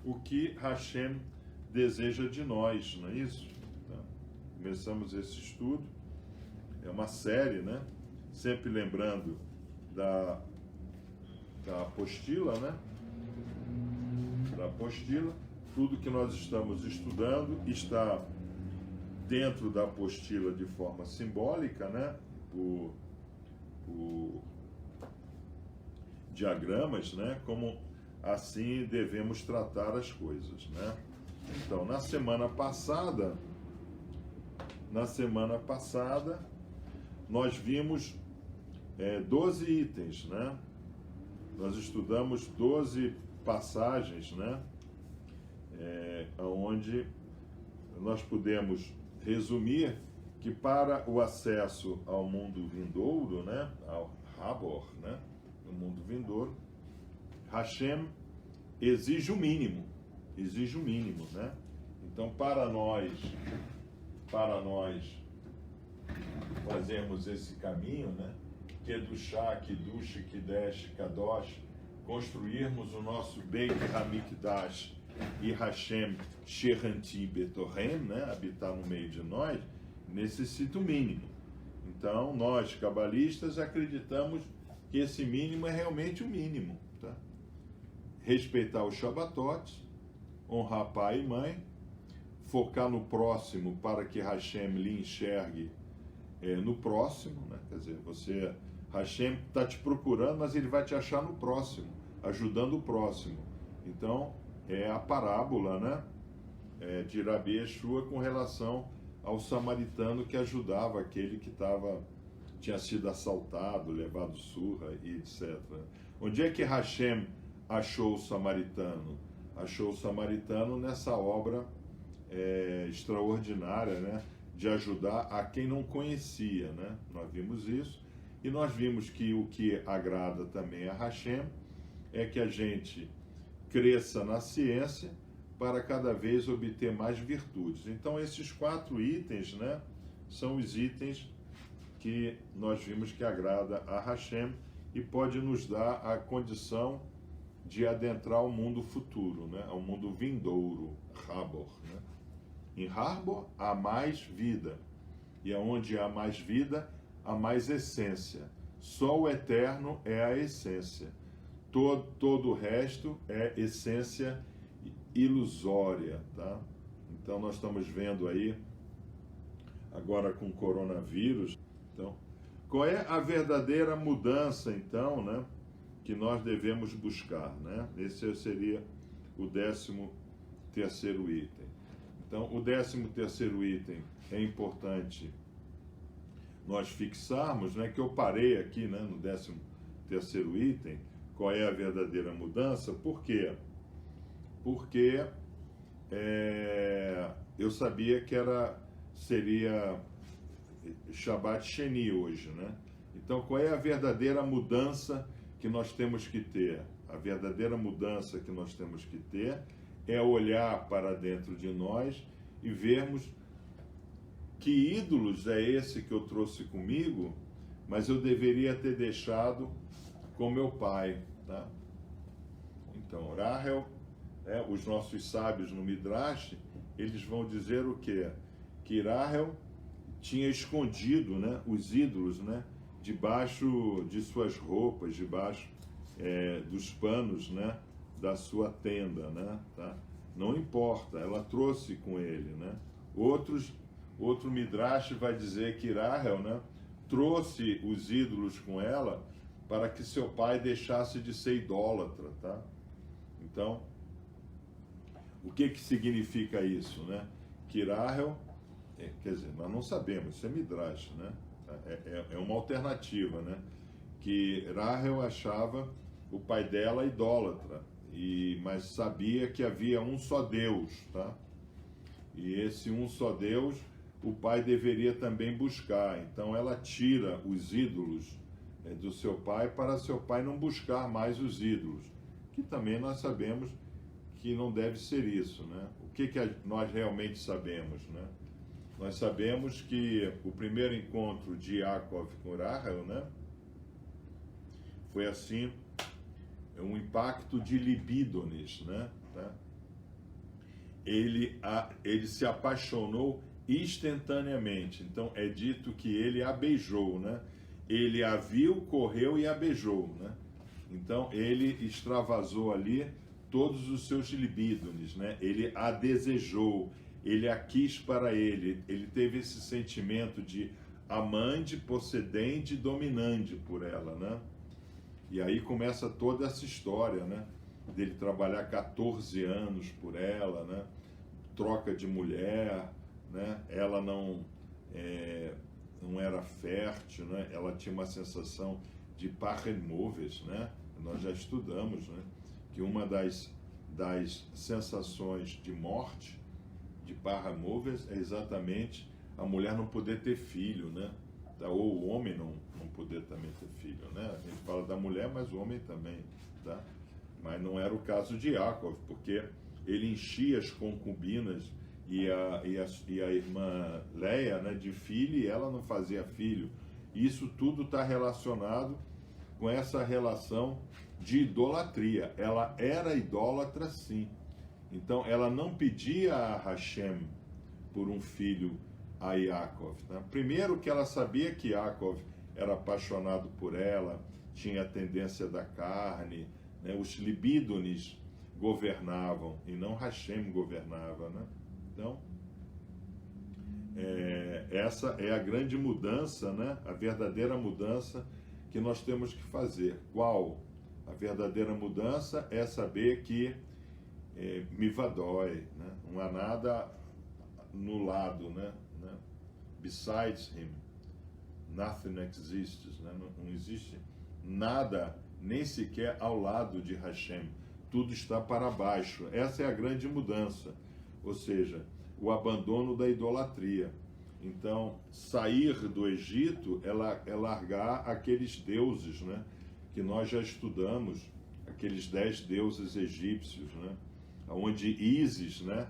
o que Hashem deseja de nós, não é isso? Então, começamos esse estudo, é uma série, né? Sempre lembrando da apostila, né? Da apostila, tudo que nós estamos estudando está dentro da apostila de forma simbólica, né? Por diagramas, né? Como assim devemos tratar as coisas, né? Então, na semana passada, nós vimos 12 itens, né? Nós estudamos 12 passagens, né? Onde nós podemos resumir que para o acesso ao mundo vindouro, né? Ao Habor, né? O mundo vindouro, Hashem exige o mínimo, né? Então, para nós fazermos esse caminho, né? Kedushá, Kiddush, Kidesh, Kadosh, construirmos o nosso Beit Hamikdash e Hashem Shehanti Betorem, né? Habitar no meio de nós, necessita o mínimo. Então, nós, cabalistas, acreditamos que esse mínimo é realmente o mínimo, tá? Respeitar o Shabbatot, honrar pai e mãe, focar no próximo para que Hashem lhe enxergue no próximo, né? Quer dizer, Hashem está te procurando, mas ele vai te achar no próximo, ajudando o próximo. Então, é a parábola, né? De Rabi Yeshua com relação ao samaritano que ajudava aquele que tinha sido assaltado, levado surra e etc. Onde é que Hashem achou o samaritano? Achou o samaritano nessa obra extraordinária, né? De ajudar a quem não conhecia, né? Nós vimos isso, e nós vimos que o que agrada também a Hashem é que a gente cresça na ciência para cada vez obter mais virtudes. Então, esses 4 itens, né, são os itens que nós vimos que agrada a Hashem e pode nos dar a condição de adentrar o mundo futuro, né, ao mundo vindouro, Habor, né? Em Habor há mais vida, e aonde há mais vida, há mais essência. Só o eterno é a essência. Todo o resto é essência ilusória, tá? Então nós estamos vendo aí, agora com o coronavírus, então, qual é a verdadeira mudança, então, né, que nós devemos buscar, né? Esse seria o 13º item. Então, o 13º item é importante nós fixarmos, né, que eu parei aqui, né, no 13º item, qual é a verdadeira mudança. Por quê? Porque eu sabia que seria Shabbat Sheni hoje, né? Então, qual é a verdadeira mudança que nós temos que ter? A verdadeira mudança que nós temos que ter é olhar para dentro de nós e vermos que ídolos é esse que eu trouxe comigo, mas eu deveria ter deixado com meu pai, tá? Então, Rahel, os nossos sábios no Midrash, eles vão dizer o quê? Que Rahel tinha escondido, né, os ídolos, né, debaixo de suas roupas, debaixo dos panos, né, da sua tenda, né, tá? Não importa, ela trouxe com ele, né? Outro Midrash vai dizer que Rahel, né, trouxe os ídolos com ela para que seu pai deixasse de ser idólatra, tá? Então, o que significa isso, né? Que Rahel, quer dizer, nós não sabemos, isso é Midrash, né? É uma alternativa, né? Que Rahel achava o pai dela idólatra, mas sabia que havia um só Deus, tá? E esse um só Deus, o pai deveria também buscar. Então ela tira os ídolos do seu pai para seu pai não buscar mais os ídolos, que também nós sabemos que não deve ser isso, né? O que nós realmente sabemos, né? Nós sabemos que o primeiro encontro de Yaakov com Rahel, né, foi assim, um impacto de libídones, né, tá? ele se apaixonou instantaneamente. Então é dito que ele a beijou, né? Ele a viu, correu e a beijou, né? Então ele extravasou ali todos os seus libidos, né? Ele a desejou, ele a quis para ele teve esse sentimento de amante, possedente e dominante por ela, né? E aí começa toda essa história, né? Dele trabalhar 14 anos por ela, né? Troca de mulher, né? Ela não era fértil, né? Ela tinha uma sensação de parremoves, né? Nós já estudamos, né? Que uma das sensações de morte, de parremoves, é exatamente a mulher não poder ter filho, né? Ou o homem não poder também ter filho, né? A gente fala da mulher, mas o homem também, tá? Mas não era o caso de Yaakov, porque ele enchia as concubinas e a irmã Leia, né, de filho, e ela não fazia filho. Isso tudo está relacionado com essa relação de idolatria. Ela era idólatra, sim. Então, ela não pedia a Hashem por um filho a Yaakov, né? Primeiro que ela sabia que Yaakov era apaixonado por ela, tinha a tendência da carne, né? Os libídones governavam e não Hashem governava, né? Então, essa é a grande mudança, né? A verdadeira mudança que nós temos que fazer. Qual? A verdadeira mudança é saber que Mivadoi, né? Não há nada no lado, né? Besides him, nothing exists, né? Não existe nada, nem sequer ao lado de Hashem. Tudo está para baixo. Essa é a grande mudança, ou seja, o abandono da idolatria. Então, sair do Egito é largar aqueles deuses, né? Que nós já estudamos, aqueles 10 deuses egípcios, né? Onde Ísis, né?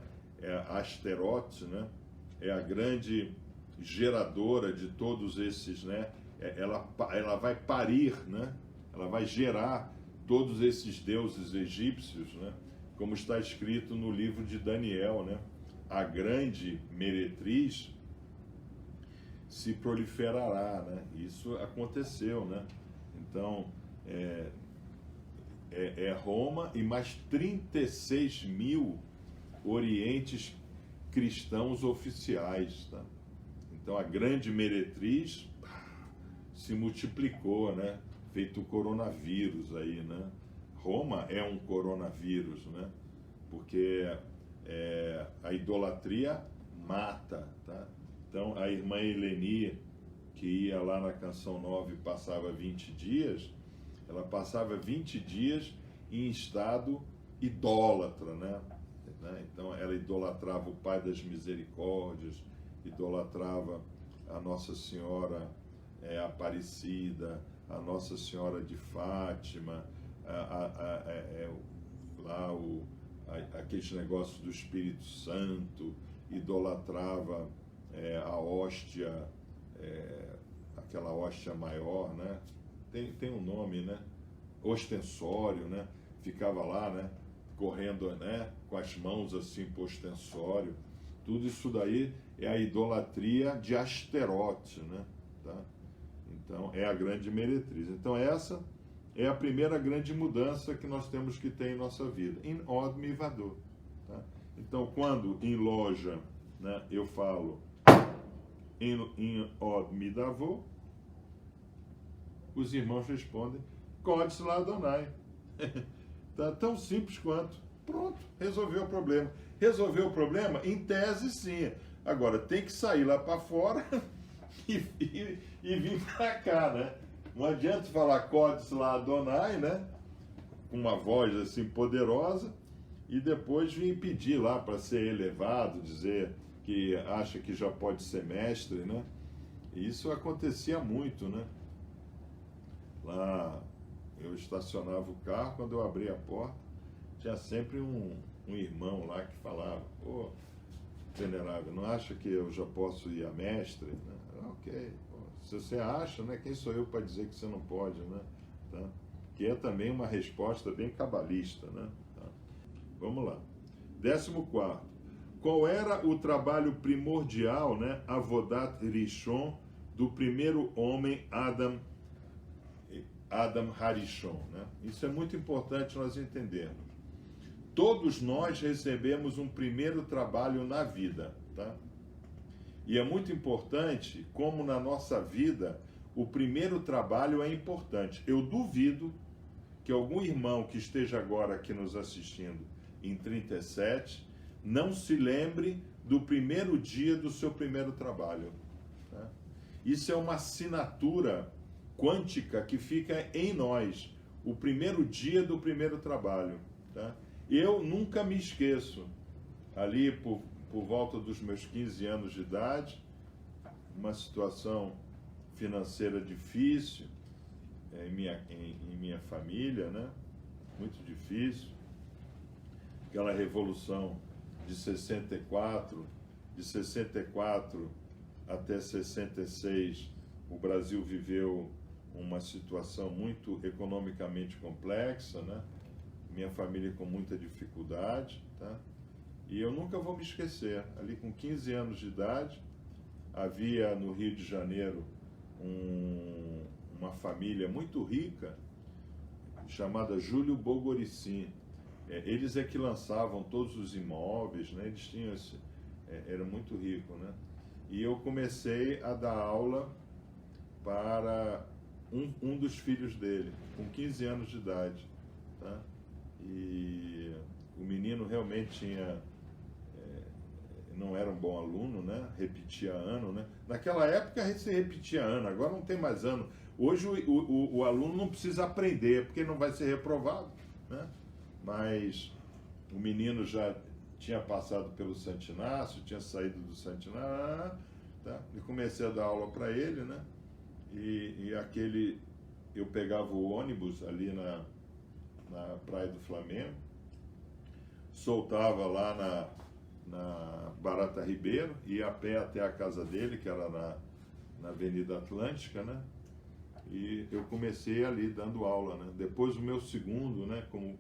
Asterote, né? É a grande geradora de todos esses, né? Ela vai parir, né? Ela vai gerar todos esses deuses egípcios, né? Como está escrito no livro de Daniel, né? A grande meretriz se proliferará, né? Isso aconteceu, né? Então, Roma e mais 36 mil orientes cristãos oficiais, tá? Então a grande meretriz se multiplicou, né? Feito o coronavírus aí, né? Roma é um coronavírus, né? Porque a idolatria mata, tá? Então a irmã Eleni, que ia lá na Canção 9 e passava 20 dias, ela passava 20 dias em estado idólatra, né? Então ela idolatrava o Pai das Misericórdias, idolatrava a Nossa Senhora Aparecida, a Nossa Senhora de Fátima, aqueles negócios do Espírito Santo, idolatrava a hóstia, aquela hóstia maior, né? Tem um nome, né? Ostensório, né? Ficava lá, né? Correndo, né? Com as mãos assim pro ostensório. Tudo isso daí é a idolatria de Asterote, né? Tá? Então, é a grande meretriz. Então, essa é a primeira grande mudança que nós temos que ter em nossa vida. In od mivador. Tá? Então, quando em loja, né, eu falo in od midavô, os irmãos respondem Kodesh Ladonai. Tá tão simples quanto. Pronto, resolveu o problema. Resolveu o problema? Em tese, sim. Agora, tem que sair lá para fora e vir para cá, né? Não adianta falar Kodesh Ladonai, né? Com uma voz assim poderosa, e depois vir pedir lá para ser elevado, dizer que acha que já pode ser mestre, né? Isso acontecia muito, né? Lá eu estacionava o carro, quando eu abria a porta, tinha sempre um irmão lá que falava, pô, venerável, não acha que eu já posso ir a mestre? Né? Ok, pô, se você acha, né, quem sou eu para dizer que você não pode, né? Tá? Que é também uma resposta bem cabalista, né? Tá? Vamos lá. 14º, qual era o trabalho primordial, né, Avodat Rishon, do primeiro homem, Adam Harishon, né? Isso é muito importante nós entendermos. Todos nós recebemos um primeiro trabalho na vida, tá? E é muito importante como na nossa vida o primeiro trabalho é importante. Eu duvido que algum irmão que esteja agora aqui nos assistindo em 37 não se lembre do primeiro dia do seu primeiro trabalho, tá? Isso é uma assinatura quântica que fica em nós, o primeiro dia do primeiro trabalho, tá? Eu nunca me esqueço, ali por volta dos meus 15 anos de idade, uma situação financeira difícil em minha família, né? Muito difícil. Aquela revolução de 64 até 66, o Brasil viveu uma situação muito economicamente complexa, né? Minha família com muita dificuldade, tá? E eu nunca vou me esquecer, ali com 15 anos de idade, havia no Rio de Janeiro uma família muito rica, chamada Júlio Bogoricin. Eles é que lançavam todos os imóveis, né? Eles tinham era muito rico, né? E eu comecei a dar aula para um dos filhos dele, com 15 anos de idade, tá? E o menino realmente não era um bom aluno, né? Repetia ano, né? Naquela época se repetia ano, agora não tem mais ano. Hoje o aluno não precisa aprender, porque não vai ser reprovado, né? Mas o menino já tinha passado pelo Santo Inácio, tinha saído do Santo Inácio, tá? E comecei a dar aula para ele, né? E eu pegava o ônibus ali na Praia do Flamengo, soltava lá na Barata Ribeiro, ia a pé até a casa dele, que era na Avenida Atlântica, né? E eu comecei ali dando aula, né? Depois o meu segundo, né, como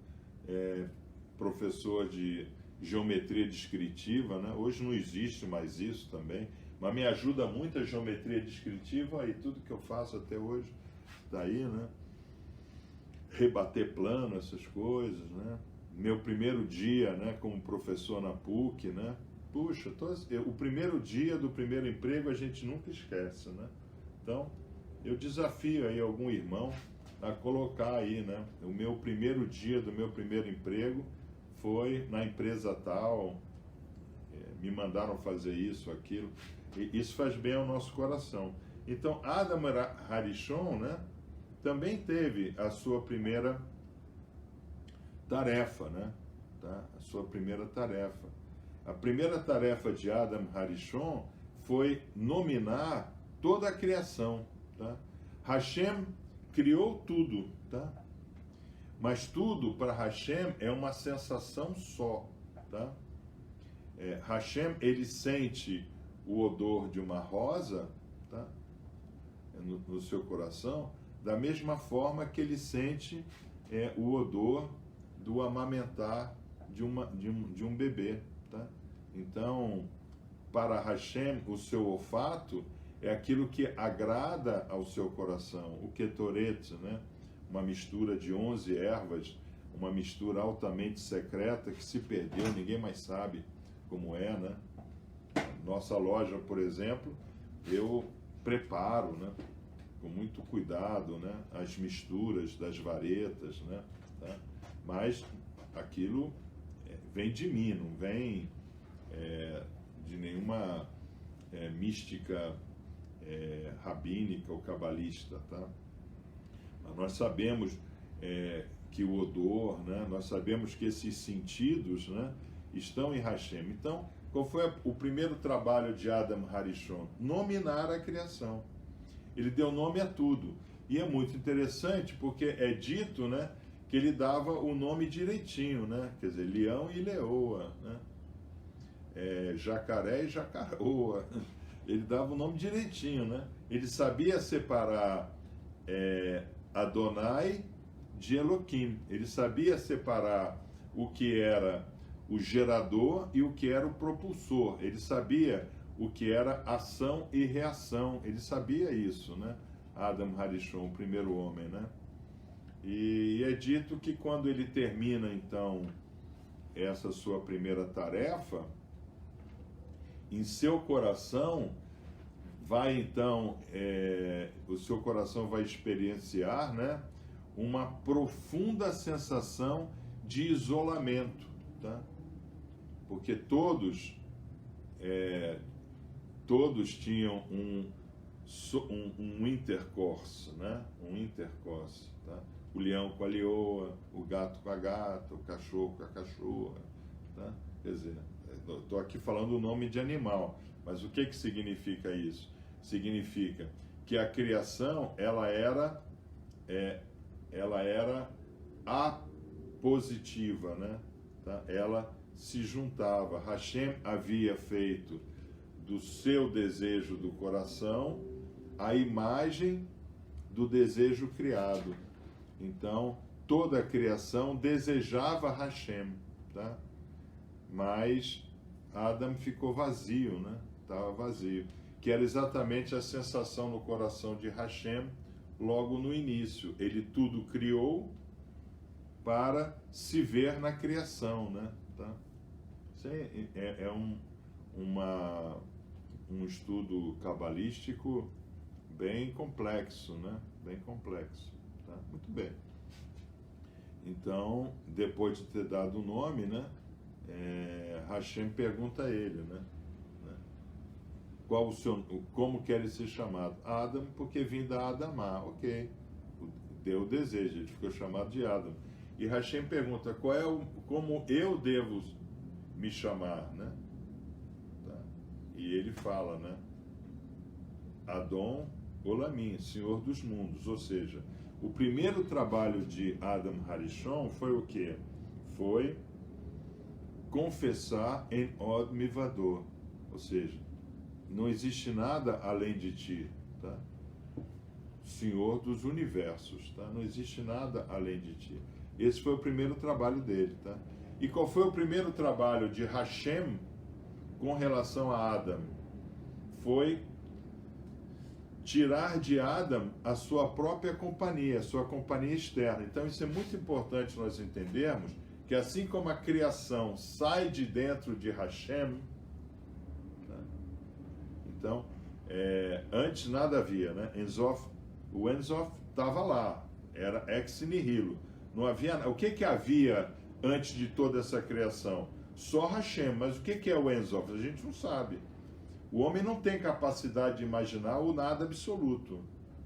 professor de geometria descritiva, né? Hoje não existe mais isso também, mas me ajuda muito a geometria descritiva e tudo que eu faço até hoje daí, né? Rebater plano, essas coisas, né? Meu primeiro dia, né, como professor na PUC, né? Puxa, o primeiro dia do primeiro emprego a gente nunca esquece, né? Então, eu desafio aí algum irmão a colocar aí, né? O meu primeiro dia do meu primeiro emprego foi na empresa tal, me mandaram fazer isso, aquilo, e isso faz bem ao nosso coração. Então, Adam Harishon, né, também teve a sua primeira tarefa, né? Tá? A sua primeira tarefa. A primeira tarefa de Adam Harishon foi nominar toda a criação, tá? Hashem criou tudo, tá? Mas tudo para Hashem é uma sensação só, tá? Hashem, ele sente o odor de uma rosa, tá? No seu coração, da mesma forma que ele sente o odor do amamentar de um bebê, tá? Então, para Hashem, o seu olfato é aquilo que agrada ao seu coração, o ketoret, né? Uma mistura de 11 ervas, uma mistura altamente secreta que se perdeu, ninguém mais sabe como é, né? Nossa loja, por exemplo, eu preparo, né, com muito cuidado, né, as misturas das varetas, né, tá? Mas aquilo vem de mim, não vem de nenhuma mística rabínica ou cabalista, tá? Mas nós sabemos que o odor, né, nós sabemos que esses sentidos, né, estão em Hashem. Então, qual foi o primeiro trabalho de Adam Harishon? Nominar a criação. Ele deu nome a tudo. E é muito interessante porque é dito, né, que ele dava o nome direitinho, né? Quer dizer, leão e leoa, né? Jacaré e jacaroa. Ele dava o nome direitinho, né? Ele sabia separar Adonai de Elohim. Ele sabia separar o que era o gerador e o que era o propulsor. Ele sabia o que era ação e reação. Ele sabia isso, né? Adam Harishon, o primeiro homem, né? E é dito que quando ele termina, então, essa sua primeira tarefa, em seu coração vai, então, o seu coração vai experienciar, né, uma profunda sensação de isolamento, tá? Porque todos tinham um intercourse, né? Um intercourse, tá? O leão com a leoa, o gato com a gata, o cachorro com a cachorra, tá? Quer dizer, estou aqui falando o nome de animal, mas o que significa isso? Significa que a criação, ela era apositiva, né? Tá? Ela se juntava. Hashem havia feito do seu desejo do coração a imagem do desejo criado. Então, toda a criação desejava Hashem, tá? Mas Adam ficou vazio, né? Estava vazio. Que era exatamente a sensação no coração de Hashem logo no início. Ele tudo criou para se ver na criação, né? Tá? Isso é um estudo cabalístico bem complexo, né? Bem complexo. Tá? Muito bem. Então, depois de ter dado o nome, né? Hashem pergunta a ele, né? Como quer ele ser chamado? Adam, porque vim da Adamá, ok. Deu o desejo, ele ficou chamado de Adam. E Hashem pergunta, como eu devo me chamar, né? Tá? E ele fala, né? Adon Olamim, Senhor dos mundos. Ou seja, o primeiro trabalho de Adam Harishon foi o quê? Foi confessar em Od Mivador. Ou seja, não existe nada além de ti, tá? Senhor dos universos, tá? Não existe nada além de ti. Esse foi o primeiro trabalho dele, tá? E qual foi o primeiro trabalho de Hashem com relação a Adam? Foi tirar de Adam a sua própria companhia, a sua companhia externa. Então isso é muito importante nós entendermos que assim como a criação sai de dentro de Hashem, tá? Então, antes nada havia, né? O Enzof estava lá, era ex nihilo. Não havia, o que havia antes de toda essa criação? Só Hashem, mas o que é o Enzof? A gente não sabe. O homem não tem capacidade de imaginar o nada absoluto,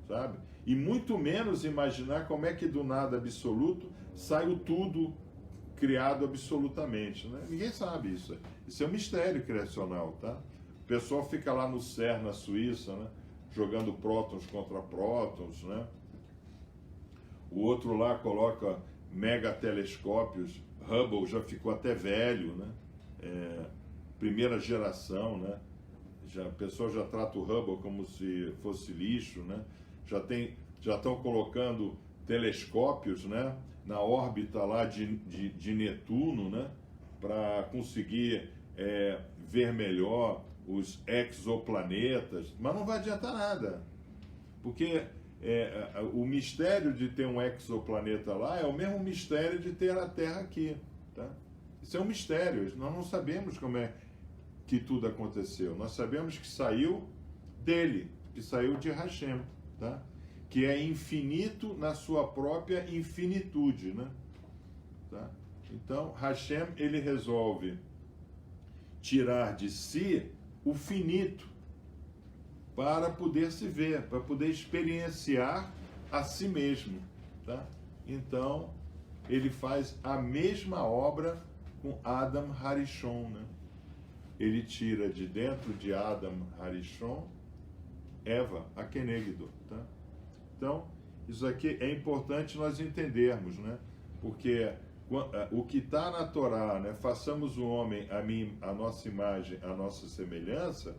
sabe? E muito menos imaginar como é que do nada absoluto sai o tudo criado absolutamente, né? Ninguém sabe isso. Isso é um mistério criacional, tá? O pessoal fica lá no CERN, na Suíça, né? Jogando prótons contra prótons, né? O outro lá coloca megatelescópios. Hubble já ficou até velho, né? Primeira geração, né? O pessoal já trata o Hubble como se fosse lixo, né? Já estão colocando telescópios, né? Na órbita lá de Netuno, né? Para conseguir ver melhor os exoplanetas, mas não vai adiantar nada, porque o mistério de ter um exoplaneta lá é o mesmo mistério de ter a Terra aqui, tá? Isso é um mistério, nós não sabemos como é que tudo aconteceu, nós sabemos que saiu dele, que saiu de Hashem, tá? Que é infinito na sua própria infinitude, né? Tá? Então, Hashem, ele resolve tirar de si o finito para poder se ver, para poder experienciar a si mesmo, tá? Então, ele faz a mesma obra com Adam Harishon, né? Ele tira de dentro de Adam Harishon Eva, a Kenegdo, tá? Então, isso aqui é importante nós entendermos, né? Porque o que está na Torá, né? Façamos o homem a nossa imagem, a nossa semelhança,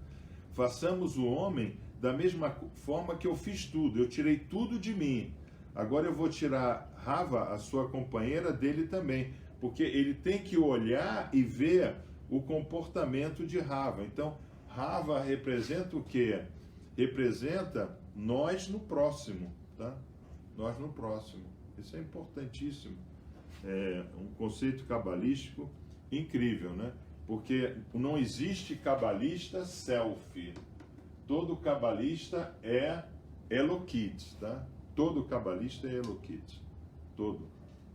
façamos o homem da mesma forma que eu fiz tudo, eu tirei tudo de mim. Agora eu vou tirar Rava, a sua companheira, dele também, Porque ele tem que olhar e ver o comportamento de Rava. Então, Rava representa o quê? Representa nós no próximo, tá? Nós no próximo. Isso é importantíssimo. É um conceito cabalístico incrível, né? Porque não existe cabalista selfie. Todo cabalista é Elokit, tá? Todo cabalista é Elokit. Todo.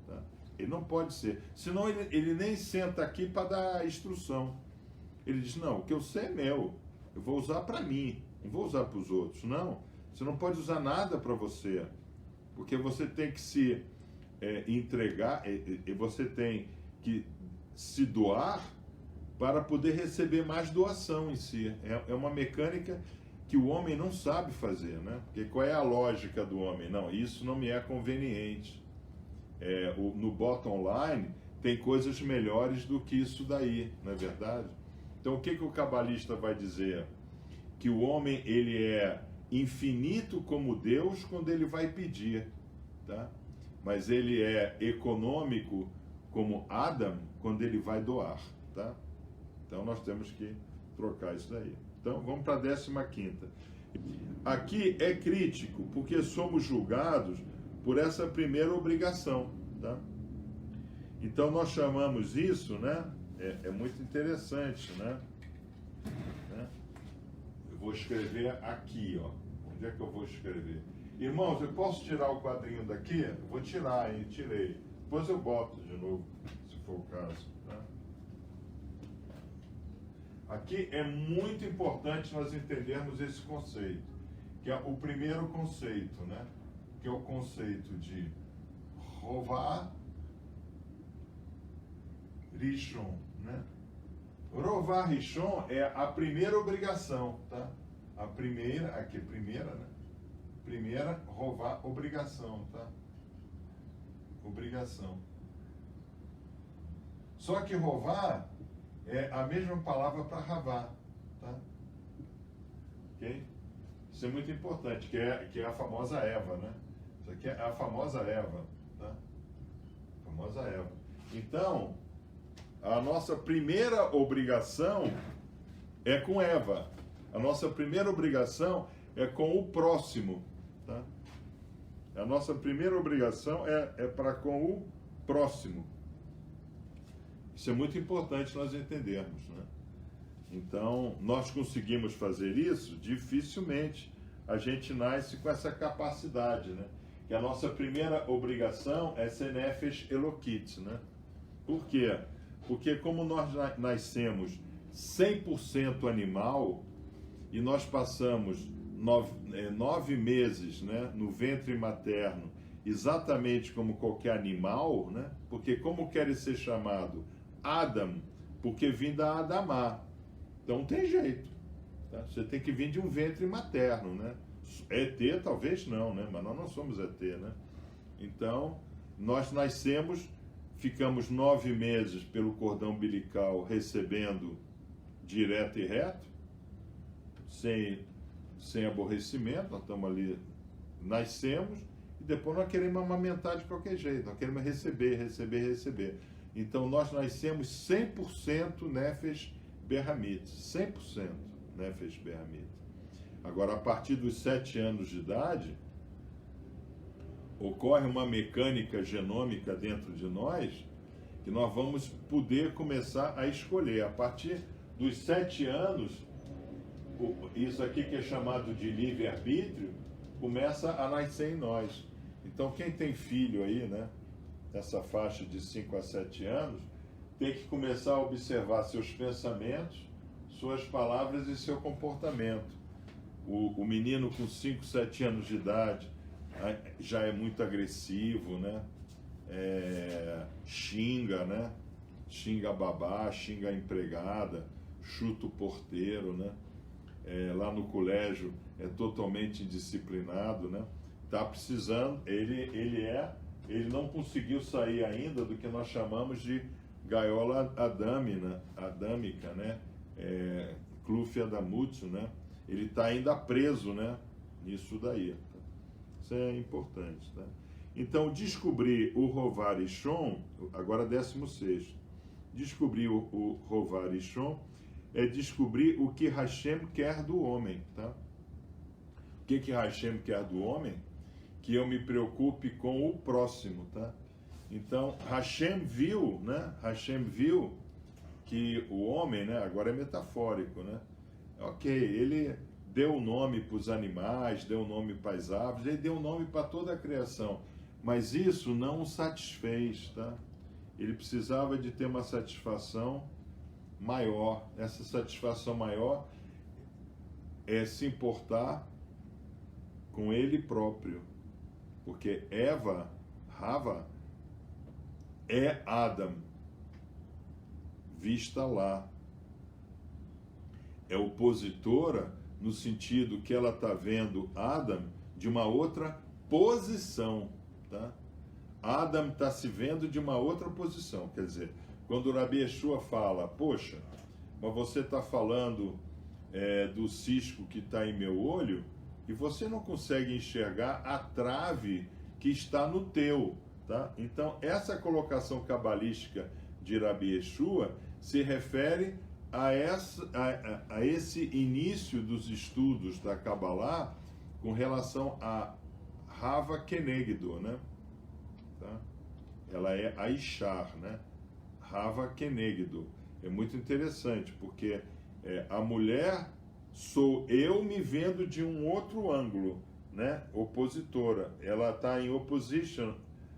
Tá? Ele não pode ser. Senão ele nem senta aqui para dar instrução. Ele diz, não, o que eu sei é meu. Eu vou usar para mim. Não vou usar para os outros. Não. Você não pode usar nada para você. Porque você tem que se entregar, e você tem que se doar para poder receber mais doação em si. É uma mecânica que o homem não sabe fazer, né? Porque qual é a lógica do homem? Não, isso não me é conveniente. No bottom line tem coisas melhores do que isso daí, não é verdade? Então o que o cabalista vai dizer? Que o homem ele é infinito como Deus quando ele vai pedir, tá? Mas ele é econômico como Adam quando ele vai doar, tá? Então nós temos que trocar isso daí. Então vamos para a 15ª. Aqui é crítico porque somos julgados por essa primeira obrigação, tá? Então nós chamamos isso, né? É muito interessante, né? Eu vou escrever aqui, ó. Onde é que eu vou escrever? Irmãos, eu posso tirar o quadrinho daqui? Eu vou tirar, hein? Tirei. Depois eu boto de novo, se for o caso, tá? Aqui é muito importante nós entendermos esse conceito, que é o primeiro conceito, né? Que é o conceito de Rová Rishon, né? Rová Rishon é a primeira obrigação, tá? A primeira, aqui primeira, né? Primeira, Rová, obrigação, tá? Obrigação. Só que Rová é a mesma palavra para Ravá, tá? Ok? Isso é muito importante, que é a famosa Eva, né? Isso aqui é a famosa Eva, tá? A famosa Eva. Então, a nossa primeira obrigação é com Eva. A nossa primeira obrigação é com o próximo, tá? A nossa primeira obrigação é para com o próximo. Isso é muito importante nós entendermos, né? Então, nós conseguimos fazer isso? Dificilmente a gente nasce com essa capacidade, né? Que a nossa primeira obrigação é ser Nefesh Elokit, né? Por quê? Porque como nós nascemos 100% animal e nós passamos 9 meses, né, no ventre materno, exatamente como qualquer animal, né? Porque como quer ser chamado Adam, porque vim da Adamá. Então não tem jeito, tá? Você tem que vir de um ventre materno, né? ET talvez não, né? Mas nós não somos ET, né? Então, nós nascemos, ficamos 9 meses pelo cordão umbilical recebendo direto e reto, sem aborrecimento, nós estamos ali, nascemos, e depois nós queremos amamentar de qualquer jeito, nós queremos receber. Então nós nascemos 100% Nefesh Berhamit, 100% Nefesh Berhamit. Agora, a partir dos 7 anos de idade, ocorre uma mecânica genômica dentro de nós, que nós vamos poder começar a escolher. A partir dos 7 anos, isso aqui que é chamado de livre-arbítrio, começa a nascer em nós. Então, quem tem filho aí, né, nessa faixa de 5 a 7 anos, tem que começar a observar seus pensamentos, suas palavras e seu comportamento. O menino com 5, 7 anos de idade já é muito agressivo, né? Xinga, né? Xinga a babá, xinga a empregada, chuta o porteiro, né? Lá no colégio é totalmente indisciplinado, né? Tá precisando, ele não conseguiu sair ainda do que nós chamamos de gaiola adâmica, né? Kluf Adamutsu, né? Ele está ainda preso, né? Nisso daí. Tá? Isso é importante, tá? Então, descobrir o Rovar Ishon, agora 16º, descobrir o Rovar Ishon é descobrir o que Hashem quer do homem, tá? O que Hashem quer do homem? Que eu me preocupe com o próximo, tá? Então, Hashem viu, né? Hashem viu que o homem, né? Agora é metafórico, né? Ok, ele deu nome para os animais, deu nome para as aves, ele deu nome para toda a criação, mas isso não o satisfez, tá? Ele precisava de ter uma satisfação maior. Essa satisfação maior é se importar com ele próprio, porque Eva, Rava, é Adam, vista lá. É opositora no sentido que ela está vendo Adam de uma outra posição, tá? Adam está se vendo de uma outra posição, quer dizer, quando o Rabi Yeshua fala, poxa, mas você está falando do cisco que está em meu olho e você não consegue enxergar a trave que está no teu, tá? Então, essa colocação cabalística de Rabi Yeshua se refere a esse início dos estudos da Kabbalah com relação a Rava Kenegdo, né? Tá? Ela é a Ishar, né? Rava Kenegdo. É muito interessante, porque a mulher sou eu me vendo de um outro ângulo, né? Opositora. Ela está em opposition,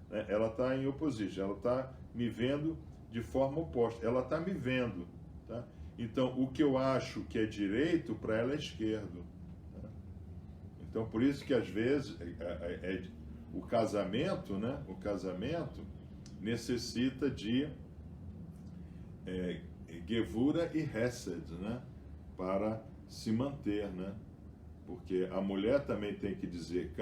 né? Ela está em opposition, ela está me vendo de forma oposta. Ela está me vendo, tá? Então, o que eu acho que é direito, para ela é esquerdo. Tá? Então, por isso que às vezes o casamento, né? O casamento necessita de Gevura e Hesed, né? Para se manter, né? Porque a mulher também tem que dizer,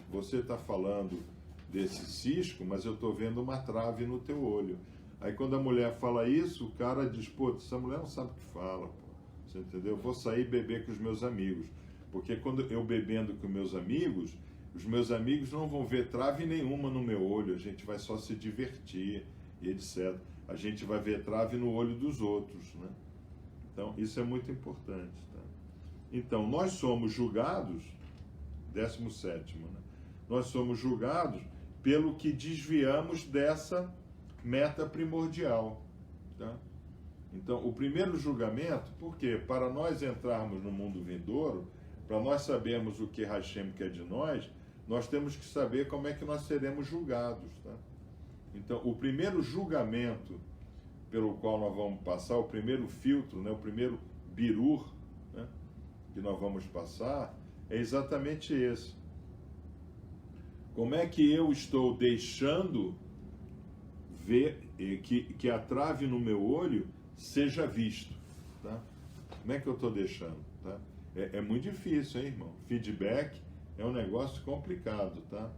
você está falando desse cisco, mas eu estou vendo uma trave no teu olho. Aí quando a mulher fala isso, o cara diz, pô, essa mulher não sabe o que fala, pô. Você entendeu? Eu vou sair beber com os meus amigos. Porque quando eu bebendo com meus amigos, os meus amigos não vão ver trave nenhuma no meu olho, a gente vai só se divertir e etc. A gente vai ver trave no olho dos outros, né? Então, isso é muito importante, tá? Então, nós somos julgados, 17º, né? Nós somos julgados pelo que desviamos dessa meta primordial, tá? Então, o primeiro julgamento, por quê? Para nós entrarmos no mundo vindouro, para nós sabermos o que Hashem quer de nós, nós temos que saber como é que nós seremos julgados, tá? Então, o primeiro julgamento pelo qual nós vamos passar, o primeiro filtro, né, o primeiro birur, né, que nós vamos passar, é exatamente esse. Como é que eu estou deixando ver que a trave no meu olho seja visto, tá? Como é que eu estou deixando, tá? É muito difícil, hein, irmão? Feedback é um negócio complicado, tá?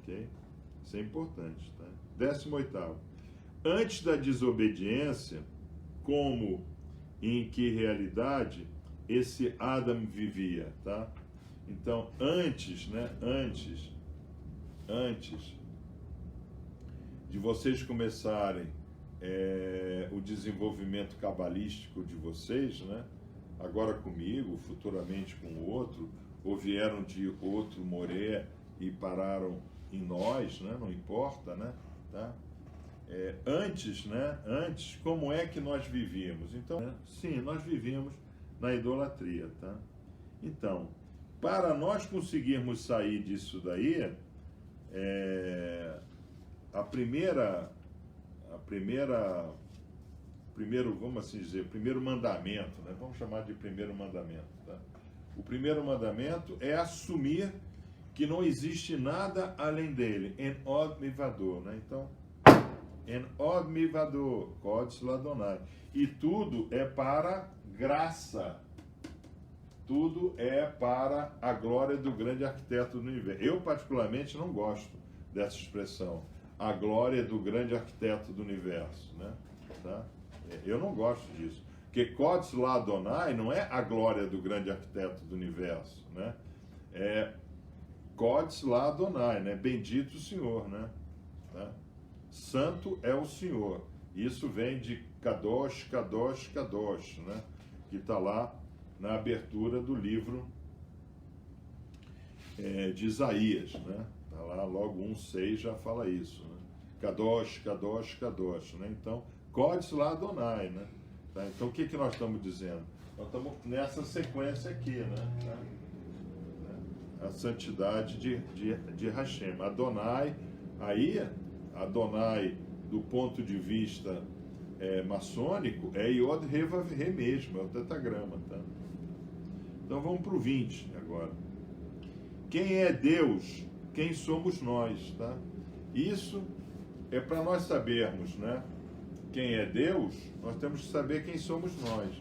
Ok? Isso é importante, tá? 18º. Antes da desobediência, como em que realidade esse Adam vivia, tá? Então, antes, né? Antes de vocês começarem o desenvolvimento cabalístico de vocês, né? Agora comigo, futuramente com o outro, ou vieram de outro Moré e pararam em nós, né? Não importa, né? Tá? Antes, né? Antes, como é que nós vivíamos? Então, sim, nós vivíamos na idolatria, tá? Então, para nós conseguirmos sair disso daí, vamos assim dizer, primeiro mandamento, né? Vamos chamar de primeiro mandamento, tá? O primeiro mandamento é assumir que não existe nada além dele, en od mivador, né? Então, en od mivador, kodesh ladonai. E tudo é para graça. Tudo é para a glória do grande arquiteto do universo. Eu, particularmente, não gosto dessa expressão. A glória do grande arquiteto do universo, né? Tá? Eu não gosto disso. Porque Kodesh Ladonai não é a glória do grande arquiteto do universo, né? Kodesh lá Adonai, né? Bendito o Senhor, né? Tá? Santo é o Senhor. Isso vem de Kadosh, Kadosh, Kadosh, né? Que está lá na abertura do livro de Isaías, né? Está lá, logo 1:6 já fala isso, né? Kadosh, Kadosh, Kadosh, né? Então, Kodesh lá Adonai, né? Tá? Então, o que nós estamos dizendo? Nós estamos nessa sequência aqui, né? Tá? A santidade de Hashem. Adonai, aí, Adonai, do ponto de vista maçônico, é Yod He Vav He mesmo, é o tetagrama, tá? Então, vamos para o 20 agora. Quem é Deus? Quem somos nós, tá? Isso é para nós sabermos, né? Quem é Deus, nós temos que saber quem somos nós.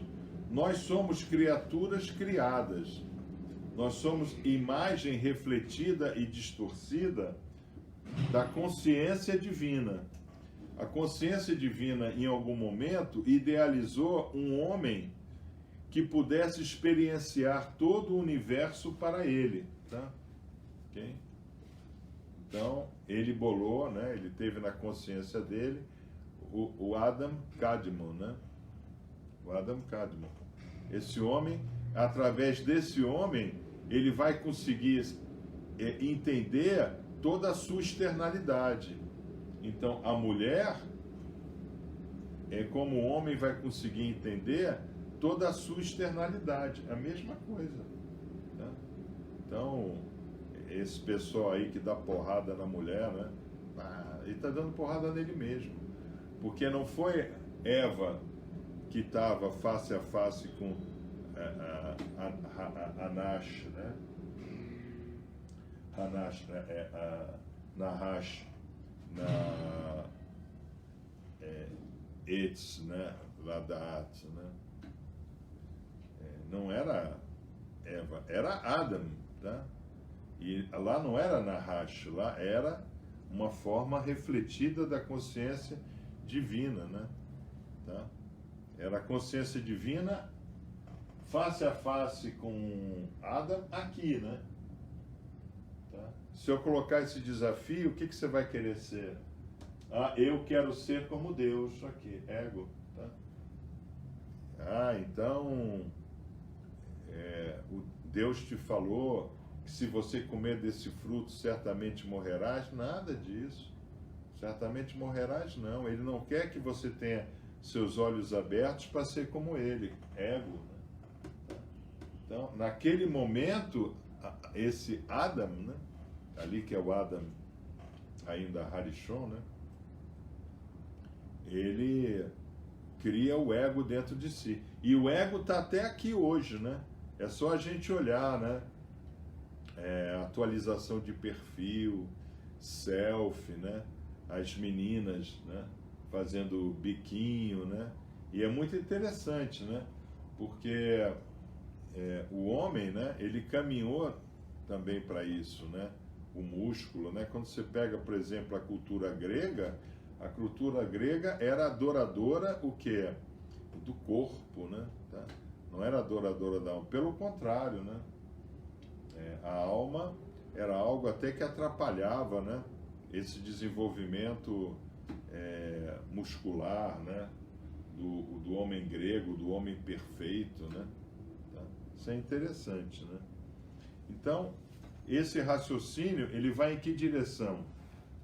Nós somos criaturas criadas. Nós somos imagem refletida e distorcida da consciência divina. A consciência divina, em algum momento, idealizou um homem que pudesse experienciar todo o universo para ele, tá? Okay? Então, ele bolou, né? Ele teve na consciência dele o Adam Kadmon, né? O Adam Kadmon. Esse homem, através desse homem, ele vai conseguir entender toda a sua externalidade. Então, a mulher é como o homem vai conseguir entender toda a sua externalidade. A mesma coisa. Tá? Então, esse pessoal aí que dá porrada na mulher, né? Ele está dando porrada nele mesmo. Porque não foi Eva que estava face a face com Anash, né? Anash, Nahash, Etz, né? Ladat, né? Não era Eva, era Adam, tá? E lá não era Nahash, lá era uma forma refletida da consciência divina, né? Tá? Era a consciência divina face a face com Adam aqui, né? Tá? Se eu colocar esse desafio, o que você vai querer ser? Eu quero ser como Deus, aqui, ego, tá? Então, o Deus te falou que se você comer desse fruto, certamente morrerás. Nada disso. Certamente morrerás, não. Ele não quer que você tenha seus olhos abertos para ser como ele, ego. Né? Então, naquele momento, esse Adam, né? Ali que é o Adam ainda Harishon, né? Ele cria o ego dentro de si. E o ego está até aqui hoje, né? É só a gente olhar, né? Atualização de perfil, selfie, né? As meninas, né? Fazendo biquinho, né? E é muito interessante, né? Porque o homem, né? Ele caminhou também para isso, né? O músculo, né? Quando você pega, por exemplo, a cultura grega era adoradora o quê? Do corpo, né? Tá? Não era adoradora da alma, pelo contrário, né? A alma era algo até que atrapalhava, né? Esse desenvolvimento muscular, né? Do homem grego, do homem perfeito, né? Tá? Isso é interessante, né? Então, esse raciocínio, ele vai em que direção?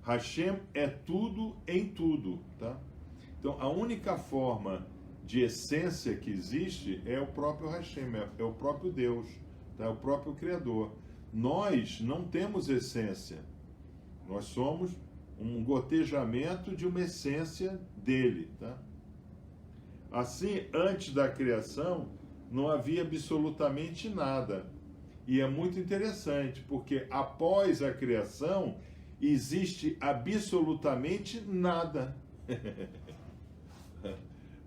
Hashem é tudo em tudo, tá? Então, a única forma de essência que existe é o próprio Hashem, é o próprio Deus, tá? É o próprio Criador. Nós não temos essência. Nós somos um gotejamento de uma essência dele, tá? Assim, antes da criação, não havia absolutamente nada. E é muito interessante, porque após a criação, existe absolutamente nada.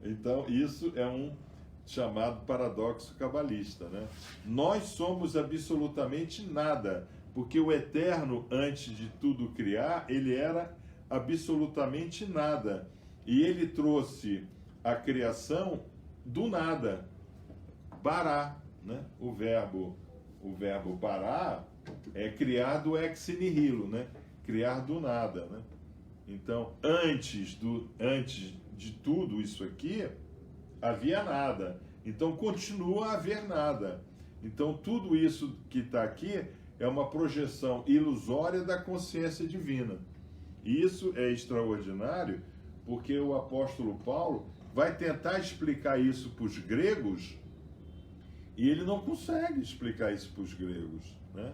Então, isso é um chamado paradoxo cabalista, né? Nós somos absolutamente nada, porque o Eterno, antes de tudo criar, ele era absolutamente nada. E ele trouxe a criação do nada, bará, né? O verbo bará é criar do ex nihilo, né? Criar do nada, né? Então, antes de tudo isso aqui, havia nada. Então, continua a haver nada. Então, tudo isso que está aqui é uma projeção ilusória da consciência divina. E isso é extraordinário, porque o apóstolo Paulo vai tentar explicar isso para os gregos e ele não consegue explicar isso para os gregos, né?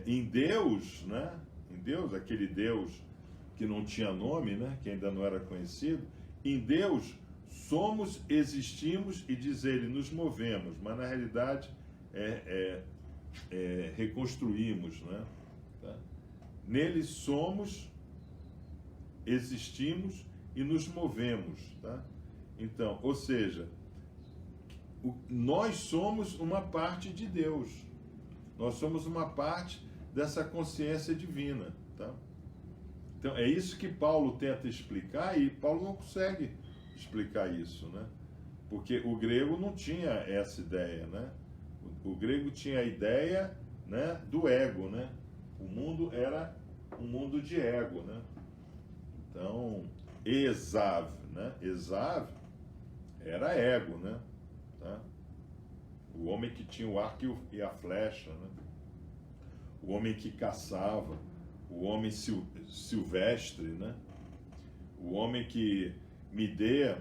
Em Deus, né? Em Deus, aquele Deus que não tinha nome, né? Que ainda não era conhecido, em Deus somos, existimos e, diz ele, nos movemos, mas na realidade reconstruímos, né? Tá? Nele somos, existimos e nos movemos, tá? Então, ou seja, nós somos uma parte de Deus, nós somos uma parte dessa consciência divina, tá? Então, é isso que Paulo tenta explicar e Paulo não consegue explicar isso, né? Porque o grego não tinha essa ideia, né? O grego tinha a ideia, né, do ego, né? O mundo era um mundo de ego, né? Então, Esav, né? Esav era ego, né? Tá? O homem que tinha o arco e a flecha, né? O homem que caçava, o homem silvestre, né? O homem que me dê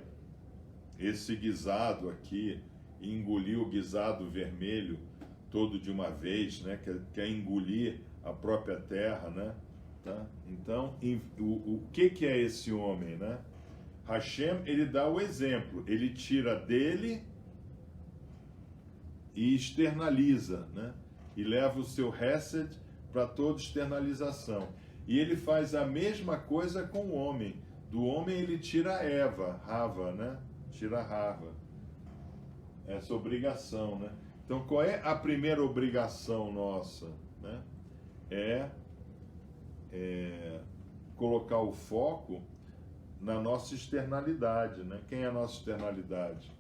esse guisado aqui e engolir o guisado vermelho todo de uma vez, né? Quer engolir a própria terra, né? Tá? Então, o que é esse homem, né? Hashem, ele dá o exemplo, ele tira dele e externaliza, né? E leva o seu Hesed para toda externalização. E ele faz a mesma coisa com o homem. Do homem ele tira a Eva, Rava, né? Tira a Rava. Essa obrigação, né? Então, qual é a primeira obrigação nossa, né? Colocar o foco na nossa externalidade, né? Quem é a nossa externalidade?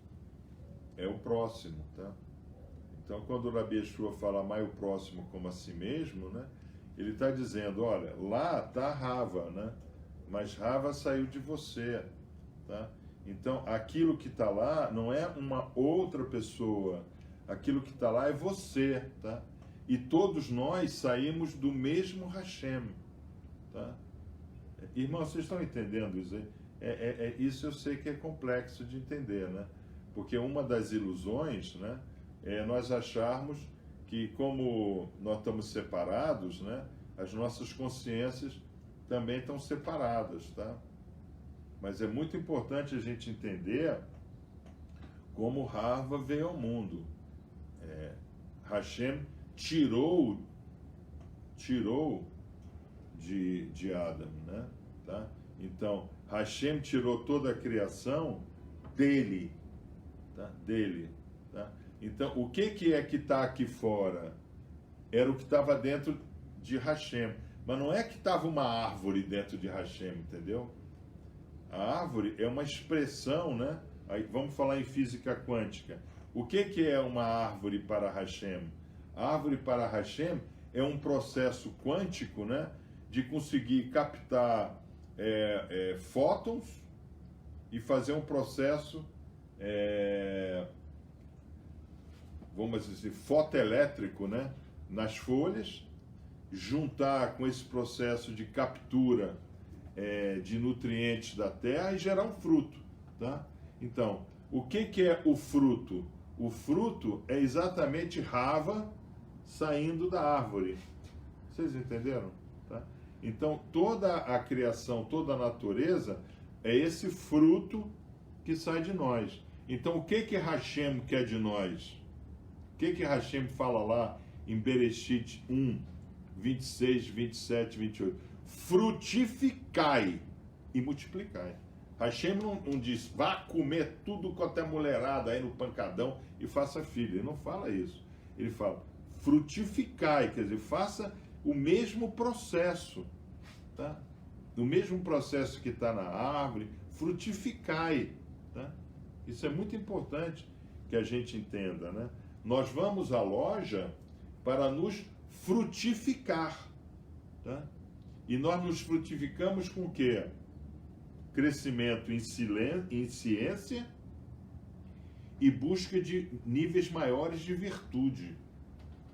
É o próximo, tá? Então, quando o Rabi Yeshua fala amai o próximo como a si mesmo, né? Ele está dizendo, olha, lá está Rava, né? Mas Rava saiu de você, tá? Então, aquilo que está lá não é uma outra pessoa, aquilo que está lá é você, tá? E todos nós saímos do mesmo Hashem, tá? Irmãos, vocês estão entendendo isso aí? Isso eu sei que é complexo de entender, né? Porque uma das ilusões, né, é nós acharmos que como nós estamos separados, né, as nossas consciências também estão separadas, tá? Mas é muito importante a gente entender como Rava veio ao mundo. Hashem tirou de Adam, né? Tá? Então, Hashem tirou toda a criação dele, tá? Dele, tá? Então, o que é que está aqui fora? Era o que estava dentro de Hashem. Mas não é que estava uma árvore dentro de Hashem, entendeu? A árvore é uma expressão, né? Aí, vamos falar em física quântica. O que é uma árvore para Hashem? A árvore para Hashem é um processo quântico, né? De conseguir captar fótons e fazer um processo, vamos dizer, fotoelétrico, né? Nas folhas, juntar com esse processo de captura de nutrientes da terra e gerar um fruto, tá? Então, o que é o fruto? O fruto é exatamente Rava saindo da árvore. Vocês entenderam? Tá? Então, toda a criação, toda a natureza é esse fruto que sai de nós. Então, o que Hashem quer de nós? O que Hashem fala lá em Bereshit 1, 26, 27, 28? Frutificai e multiplicai. Hashem não diz, vá comer tudo quanto é mulherada aí no pancadão e faça filho. Ele não fala isso. Ele fala, frutificai, quer dizer, faça o mesmo processo, tá? O mesmo processo que está na árvore, frutificai, tá? Isso é muito importante que a gente entenda, né? Nós vamos à loja para nos frutificar. Tá? E nós nos frutificamos com o quê? Crescimento em ciência e busca de níveis maiores de virtude.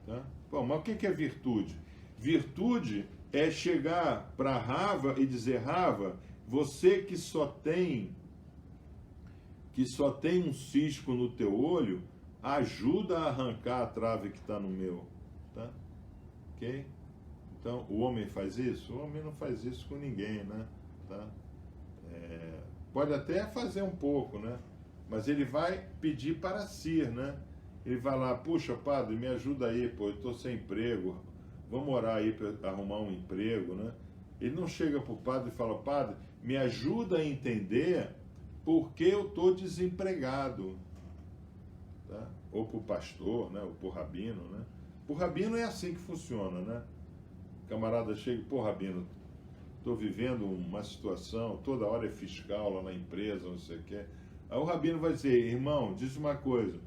Tá? Bom, mas o que é virtude? Virtude é chegar para Rava e dizer: Rava, você que só tem um cisco no teu olho, ajuda a arrancar a trave que está no meu. Tá? Ok? Então, o homem faz isso? O homem não faz isso com ninguém, né? Tá? Pode até fazer um pouco, né? Mas ele vai pedir para si, né? Ele vai lá: puxa, padre, me ajuda aí, pô, eu estou sem emprego, vamos orar aí para arrumar um emprego, né? Ele não chega para o padre e fala: padre, me ajuda a entender por que eu estou desempregado. Tá? Ou para o pastor, né? Ou para o rabino, né? O rabino é assim que funciona, né? O camarada chega: pô, rabino, estou vivendo uma situação, toda hora é fiscal lá na empresa, não sei o quê. Aí o rabino vai dizer: irmão, diz uma coisa,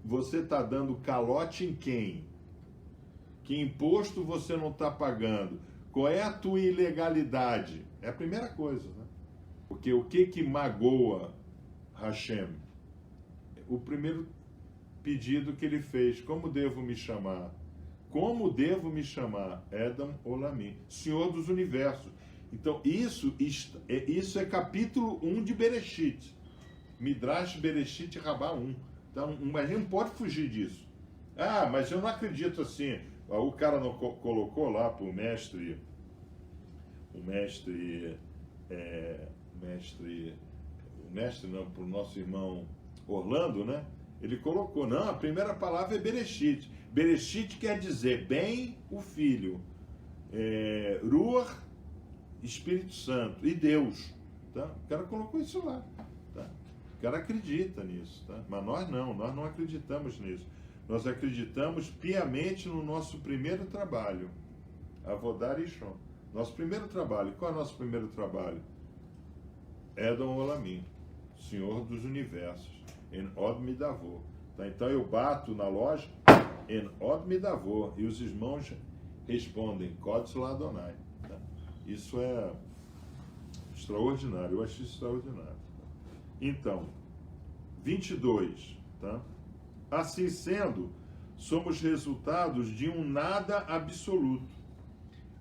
você está dando calote em quem? Que imposto você não está pagando? Qual é a tua ilegalidade? É a primeira coisa, né? Porque o que magoa Hashem? O primeiro pedido que ele fez: como devo me chamar? Como devo me chamar? Edom Olamim, Senhor dos Universos. Então, isso é capítulo 1 de Bereshit. Midrash Bereshit Rabá 1. Então, a gente não pode fugir disso. Ah, mas eu não acredito assim. O cara não colocou lá para o mestre não, para o nosso irmão Orlando, né? Ele colocou: não, a primeira palavra é Bereshit. Bereshit quer dizer bem o Filho, Ruach, Espírito Santo, e Deus. Tá? O cara colocou isso lá. Tá? O cara acredita nisso. Tá? Mas nós não acreditamos nisso. Nós acreditamos piamente no nosso primeiro trabalho, Avodar Ishon. Nosso primeiro trabalho. Qual é o nosso primeiro trabalho? Edom Olamim, Senhor dos Universos, En Od Midavor. Tá? Então eu bato na loja, En Od Midavor, e os irmãos respondem, Kodesh Ladonai. Tá? Isso é extraordinário, eu acho extraordinário. Então, 22, tá? Assim sendo, somos resultados de um nada absoluto.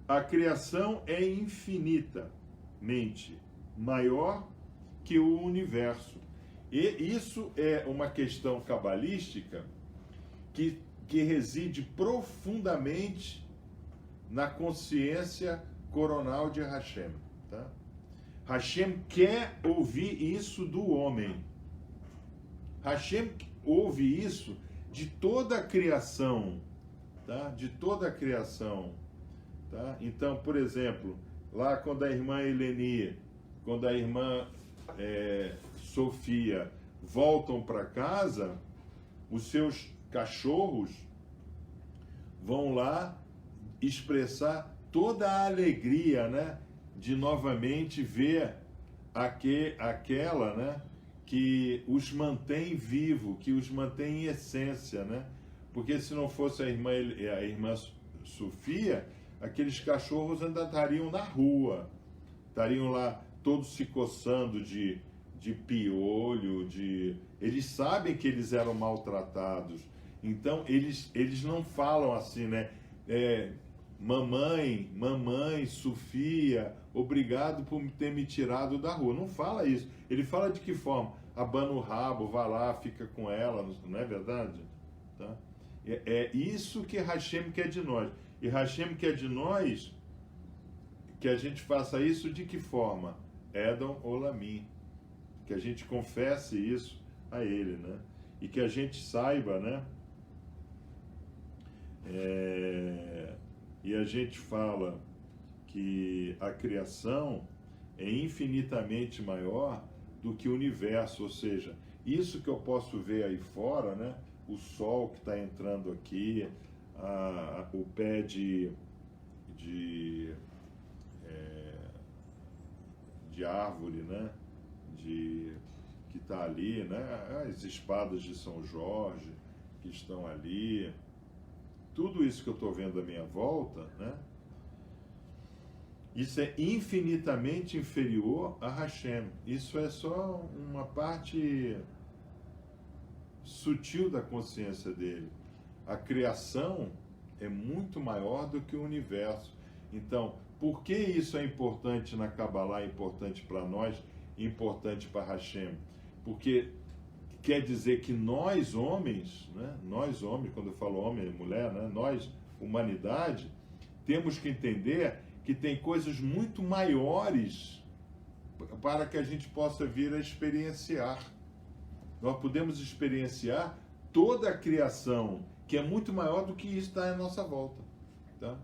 A criação é infinitamente maior que o universo. E isso é uma questão cabalística que reside profundamente na consciência coronal de Hashem. Tá? Hashem quer ouvir isso do homem. Hashem ouve isso de toda a criação. Tá? De toda a criação. Tá? Então, por exemplo, lá quando a irmã Eleni, quando a irmã Sofia voltam para casa, os seus cachorros vão lá expressar toda a alegria, né, de novamente ver aquela, né, que os mantém vivo, que os mantém em essência, né? Porque se não fosse a irmã Sofia, aqueles cachorros ainda estariam na rua, estariam lá todos se coçando de piolho, eles sabem que eles eram maltratados, então eles não falam assim, né? Mamãe, Sofia, obrigado por ter me tirado da rua. Não fala isso. Ele fala de que forma? Abana o rabo, vai lá, fica com ela, não é verdade? Tá? É isso que Hashem quer de nós. E Hashem quer de nós que a gente faça isso de que forma? Edom Olamim. Que a gente confesse isso a ele, né? E que a gente saiba, né? E a gente fala que a criação é infinitamente maior do que o universo, ou seja, isso que eu posso ver aí fora, né? O sol que está entrando aqui, o pé de árvore, né? Que está ali, né? As espadas de São Jorge que estão ali, tudo isso que eu estou vendo à minha volta, né? Isso é infinitamente inferior a Hashem. Isso é só uma parte sutil da consciência dele. A criação é muito maior do que o universo. Então, por que isso é importante na Kabbalah, é importante para nós, importante para Hashem? Porque quer dizer que nós homens, né? Nós homens, quando eu falo homem e mulher, né? Nós, humanidade, temos que entender que tem coisas muito maiores para que a gente possa vir a experienciar. Nós podemos experienciar toda a criação, que é muito maior do que isso está à nossa volta. Tá?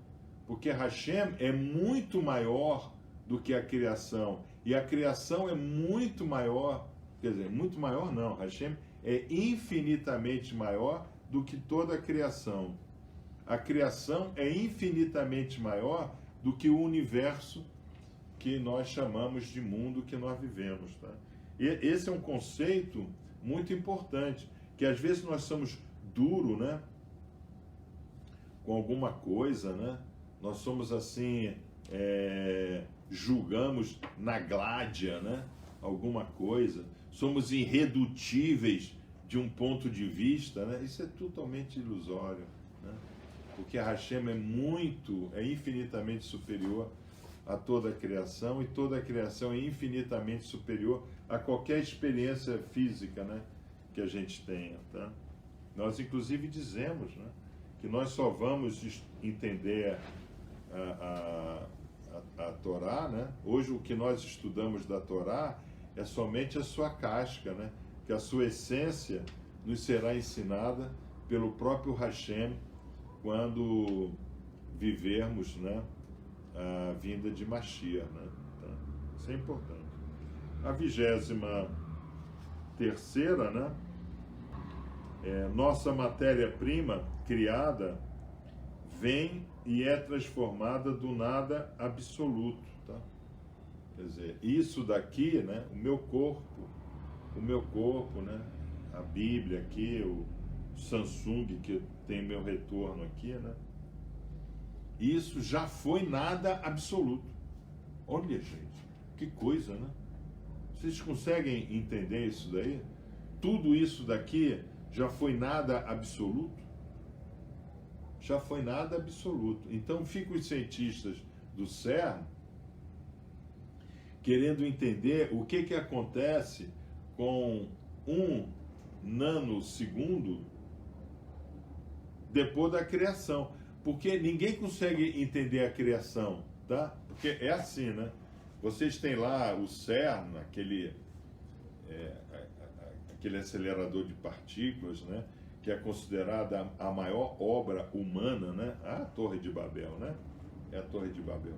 Porque Hashem é muito maior do que a criação. E a criação é muito maior, quer dizer, muito maior não, Hashem é infinitamente maior do que toda a criação. A criação é infinitamente maior do que o universo que nós chamamos de mundo que nós vivemos. Tá? E esse é um conceito muito importante, que às vezes nós somos duros, né, com alguma coisa, né? Nós somos assim, julgamos na gládia, né, alguma coisa, somos irredutíveis de um ponto de vista, né? Isso é totalmente ilusório, né? Porque Hashem é infinitamente superior a toda a criação, e toda a criação é infinitamente superior a qualquer experiência física, né, que a gente tenha. Tá? Nós, inclusive, dizemos, né, que nós só vamos entender a Torá, né? Hoje o que nós estudamos da Torá é somente a sua casca, né? Que a sua essência nos será ensinada pelo próprio Hashem quando vivermos, né, a vinda de Mashiach, né? Tá? Isso é importante. A 23ª, né? Nossa matéria-prima criada vem e é transformada do nada absoluto, tá? Quer dizer, isso daqui, né? O meu corpo, né? A Bíblia aqui, o Samsung que tem meu retorno aqui, né? Isso já foi nada absoluto. Olha, gente, que coisa, né? Vocês conseguem entender isso daí? Tudo isso daqui já foi nada absoluto? Já foi nada absoluto. Então ficam os cientistas do CERN querendo entender o que acontece com 1 nanosegundo depois da criação. Porque ninguém consegue entender a criação, tá? Porque é assim, né? Vocês têm lá o CERN, aquele acelerador de partículas, né? Que é considerada a maior obra humana, né? A Torre de Babel, né? É a Torre de Babel.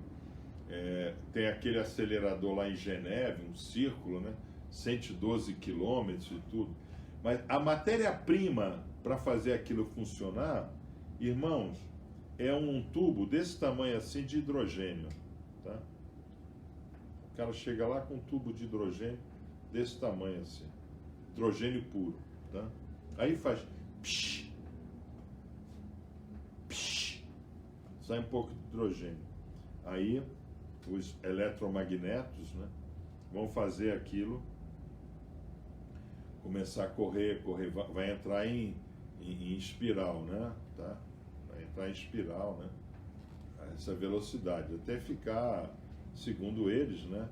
Tem aquele acelerador lá em Geneve, um círculo, né? 112 quilômetros e tudo. Mas a matéria-prima para fazer aquilo funcionar, irmãos, é um tubo desse tamanho assim de hidrogênio, tá? O cara chega lá com um tubo de hidrogênio desse tamanho assim, hidrogênio puro, tá? Aí faz psh, psh, sai um pouco de hidrogênio. Aí os eletromagnetos, né, vão fazer aquilo começar a correr, vai entrar em espiral, né? Tá? Vai entrar em espiral, né? Essa velocidade, até ficar, segundo eles, né,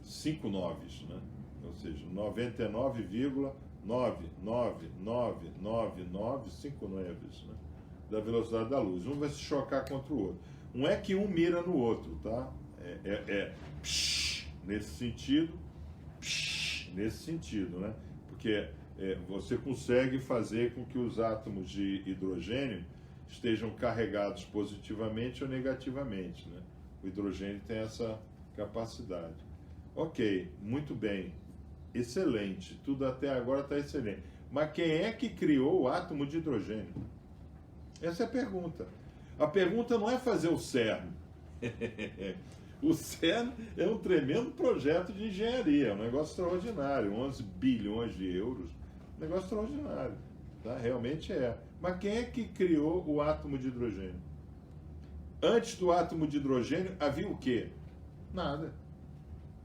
5 noves, né? Ou seja, 99,99999 noves, né, da velocidade da luz. Um vai se chocar contra o outro. Não é que um mira no outro, tá? Psh, nesse sentido, psh, nesse sentido, né? Porque você consegue fazer com que os átomos de hidrogênio estejam carregados positivamente ou negativamente, né? O hidrogênio tem essa capacidade. Ok, muito bem, excelente, tudo até agora está excelente. Mas quem é que criou o átomo de hidrogênio? Essa é a pergunta. A pergunta não é fazer o CERN. O CERN é um tremendo projeto de engenharia, um negócio extraordinário, 11 bilhões de euros, um negócio extraordinário, tá? Realmente é. Mas quem é que criou o átomo de hidrogênio? Antes do átomo de hidrogênio havia o quê? Nada.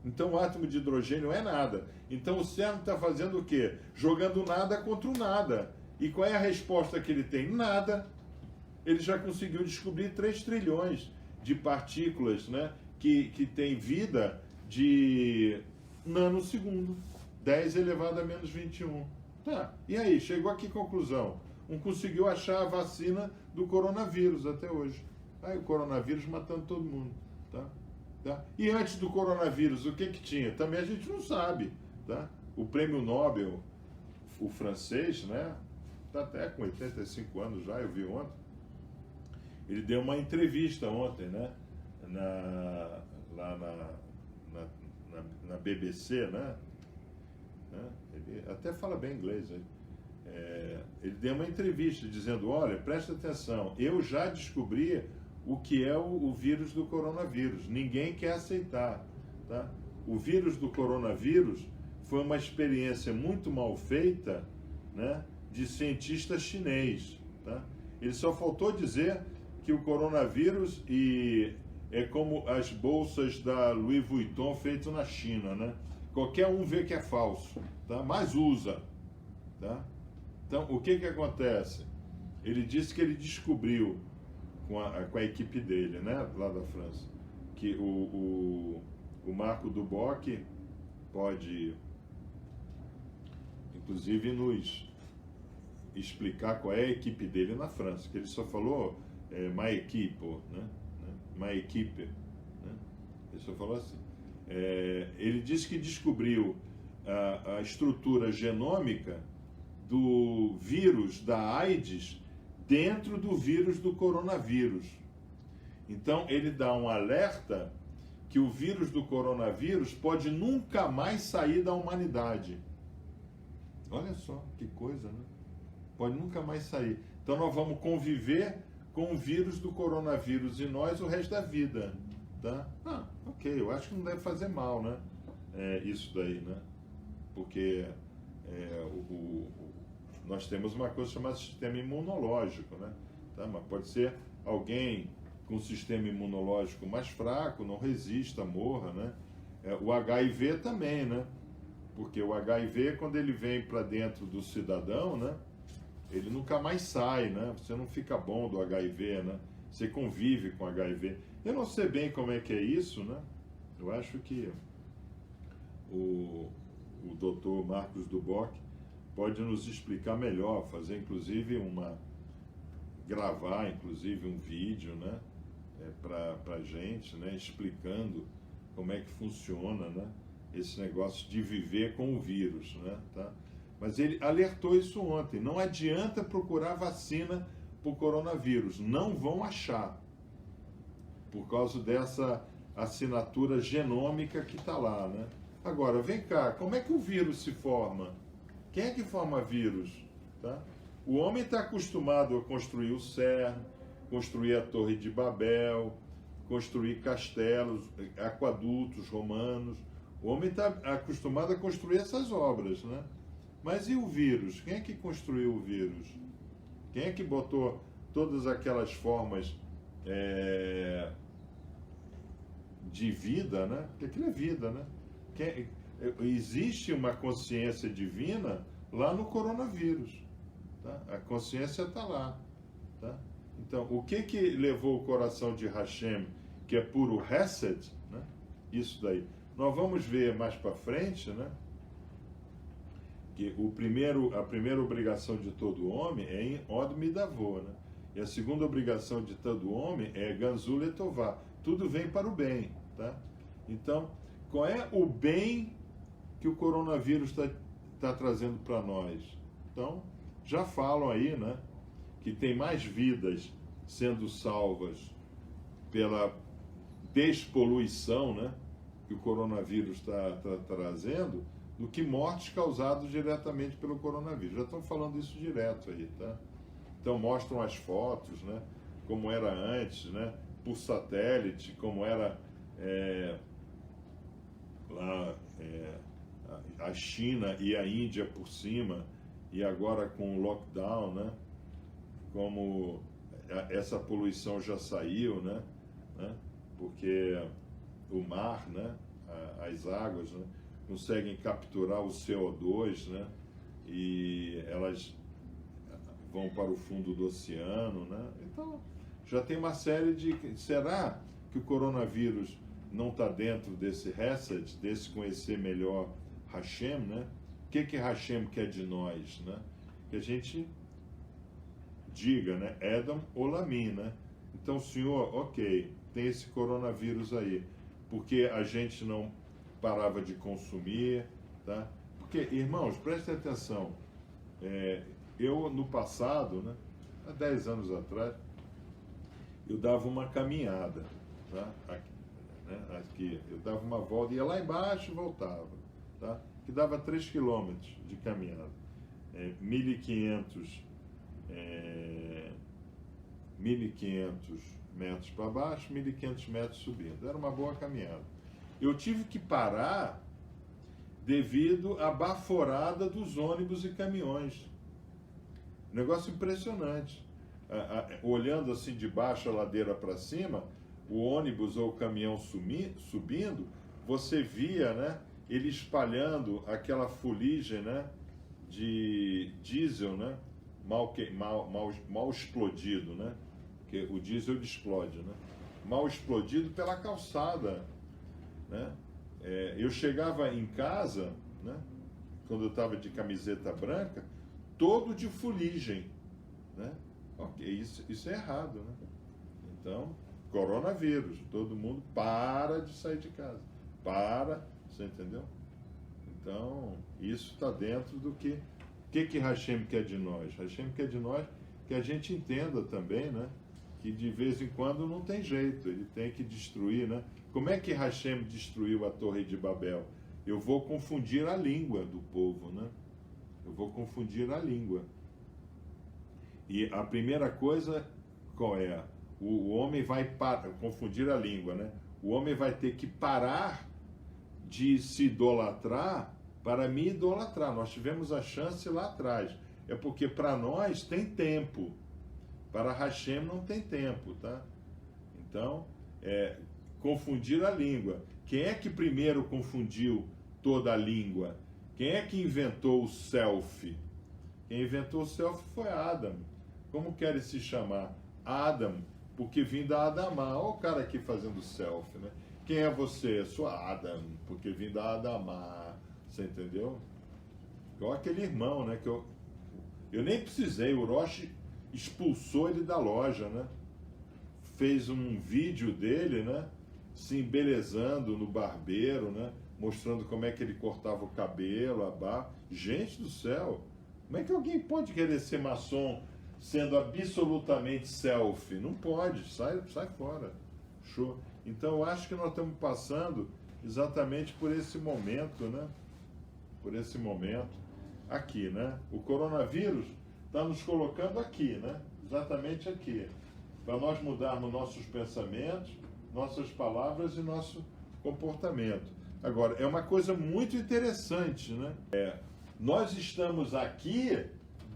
Então o átomo de hidrogênio é nada. Então o CERN está fazendo o quê? Jogando nada contra o nada. E qual é a resposta que ele tem? Nada. Ele já conseguiu descobrir 3 trilhões de partículas, né, que tem vida de nanosegundo. 10 elevado a menos 21. Tá. E aí, chegou a que conclusão? Conseguiu achar a vacina do coronavírus até hoje. Aí o coronavírus matando todo mundo. Tá? E antes do coronavírus, o que tinha? Também a gente não sabe. Tá? O prêmio Nobel, o francês, né? Está até com 85 anos já, eu vi ontem. Ele deu uma entrevista ontem, né? Lá na BBC, né? Ele até fala bem inglês aí. Ele deu uma entrevista dizendo, olha, presta atenção, eu já descobri o que é o vírus do coronavírus. Ninguém quer aceitar. Tá? O vírus do coronavírus foi uma experiência muito mal feita, né, de cientista chinês. Tá? Ele só faltou dizer que o coronavírus é como as bolsas da Louis Vuitton feitas na China. Né? Qualquer um vê que é falso, tá? Mas usa. Tá? Então, o que acontece? Ele disse que ele descobriu com a equipe dele, né, lá da França, que o Marco Duboc pode, inclusive, nos explicar qual é a equipe dele na França, que ele só falou ma equipe, né? Ma equipe, né? Ele só falou assim. Ele disse que descobriu a estrutura genômica do vírus da AIDS dentro do vírus do coronavírus. Então, ele dá um alerta que o vírus do coronavírus pode nunca mais sair da humanidade. Olha só, que coisa, né? Pode nunca mais sair. Então, nós vamos conviver com o vírus do coronavírus e nós o resto da vida. Tá? Ok, eu acho que não deve fazer mal, né? Isso daí, né? Porque nós temos uma coisa chamada sistema imunológico, né? Tá? Mas pode ser alguém com sistema imunológico mais fraco, não resista, morra, né? O HIV também, né? Porque o HIV, quando ele vem para dentro do cidadão, né? Ele nunca mais sai, né? Você não fica bom do HIV, né? Você convive com HIV. Eu não sei bem como é que é isso, né? Eu acho que o doutor Marcos Duboc pode nos explicar melhor, fazer inclusive gravar inclusive um vídeo, né, para a gente, né, explicando como é que funciona, né, esse negócio de viver com o vírus, né, tá? Mas ele alertou isso ontem, não adianta procurar vacina para o coronavírus, não vão achar, por causa dessa assinatura genômica que está lá, né? Agora, vem cá, como é que o vírus se forma? Quem é que forma vírus? Tá? O homem está acostumado a construir o CERN, construir a Torre de Babel, construir castelos, aquadutos romanos. O homem está acostumado a construir essas obras, né? Mas e o vírus? Quem é que construiu o vírus? Quem é que botou todas aquelas formas de vida, né? Porque aquilo é vida, né? Existe uma consciência divina lá no coronavírus, tá? A consciência está lá, tá? Então, o que levou o coração de Hashem, que é puro Hesed, né? Isso daí. Nós vamos ver mais para frente, né? Que a primeira obrigação de todo homem é em Od Midavô, né? E a segunda obrigação de todo homem é Ganzul Letová. Tudo vem para o bem, tá? Então, qual é o bem que o coronavírus está trazendo para nós? Então, já falam aí, né, que tem mais vidas sendo salvas pela despoluição, né, que o coronavírus está trazendo, do que mortes causadas diretamente pelo coronavírus. Já estão falando isso direto aí, tá? Então, mostram as fotos, né, como era antes, né, por satélite, como era lá a China e a Índia por cima, e agora com o lockdown, né? como essa poluição já saiu, né? Porque o mar, né? As águas, né? Conseguem capturar o CO2, né? E elas vão para o fundo do oceano, né? Então, já tem uma série de... Será que o coronavírus não está dentro desse Hesed, desse conhecer melhor Hashem, né? O que Hashem quer de nós, né? Que a gente diga, né? Edom Olamim, né? Então, Senhor, ok, tem esse coronavírus aí, porque a gente não parava de consumir, tá? Porque, irmãos, prestem atenção, eu no passado, né? Há 10 anos atrás, eu dava uma caminhada, tá? Aqui, eu dava uma volta, ia lá embaixo e voltava, tá? Que dava 3 quilômetros de caminhada, 1.500 metros para baixo, 1.500 metros subindo. Era uma boa caminhada. Eu tive que parar devido à baforada dos ônibus e caminhões. Negócio impressionante. Olhando assim de baixo a ladeira para cima, o ônibus ou o caminhão subindo, você via, né, ele espalhando aquela fuligem, né, de diesel, né, mal explodido, né, porque o diesel explode, né, mal explodido pela calçada, né. Eu chegava em casa, né, quando eu estava de camiseta branca, todo de fuligem, né. Ok, isso é errado, né. Então, coronavírus, todo mundo para de sair de casa, você entendeu? Então, isso está dentro do que Hashem quer de nós. Hashem quer de nós que a gente entenda também, né, que de vez em quando não tem jeito, ele tem que destruir, né? Como é que Hashem destruiu a Torre de Babel? Eu vou confundir a língua do povo, né? Eu vou confundir a língua. E a primeira coisa, qual é? O homem vai confundir a língua, né? O homem vai ter que parar de se idolatrar para me idolatrar. Nós tivemos a chance lá atrás. É porque para nós tem tempo. Para Hashem não tem tempo, tá? Então, confundir a língua. Quem é que primeiro confundiu toda a língua? Quem é que inventou o selfie? Quem inventou o selfie foi Adam. Como querem se chamar? Adam, porque vim da Adamá. Olha o cara aqui fazendo selfie, né? Quem é você? Sou Adam, porque vim da Adamá. Você entendeu? Igual aquele irmão, né? Que eu nem precisei, o Orochi expulsou ele da loja, né? Fez um vídeo dele, né? Se embelezando no barbeiro, né? Mostrando como é que ele cortava o cabelo, a barba. Gente do céu! Como é que alguém pode querer ser maçom sendo absolutamente selfie? Não pode, sai fora. Show. Então eu acho que nós estamos passando exatamente por esse momento, né? Por esse momento aqui, né? O coronavírus está nos colocando aqui, né? Exatamente aqui. Para nós mudarmos nossos pensamentos, nossas palavras e nosso comportamento. Agora, é uma coisa muito interessante, né? Nós estamos aqui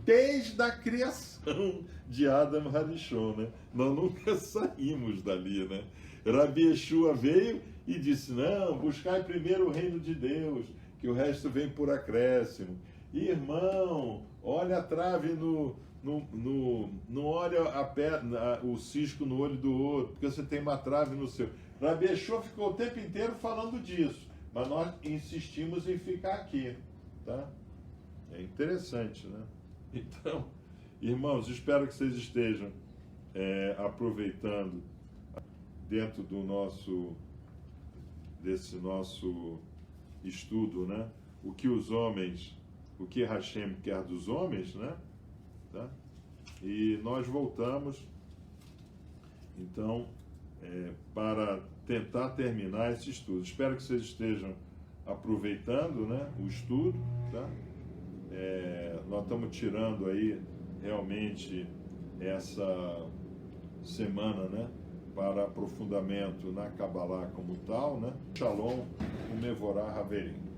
desde a criação de Adam Harishon, né? Nós nunca saímos dali, né? Rabi Yeshua veio e disse, não, buscai primeiro o reino de Deus, que o resto vem por acréscimo. Irmão, olha a trave não olha o cisco no olho do outro, porque você tem uma trave no seu. Rabi Yeshua ficou o tempo inteiro falando disso, mas nós insistimos em ficar aqui, tá? É interessante, né? Então, irmãos, espero que vocês estejam aproveitando dentro desse nosso estudo, né? O que Hashem quer dos homens, né? Tá? E nós voltamos, então, para tentar terminar esse estudo. Espero que vocês estejam aproveitando, né, o estudo, tá? Nós estamos tirando aí realmente essa semana, né, para aprofundamento na Kabbalah como tal, né? Shalom, o Mevorah Haverim.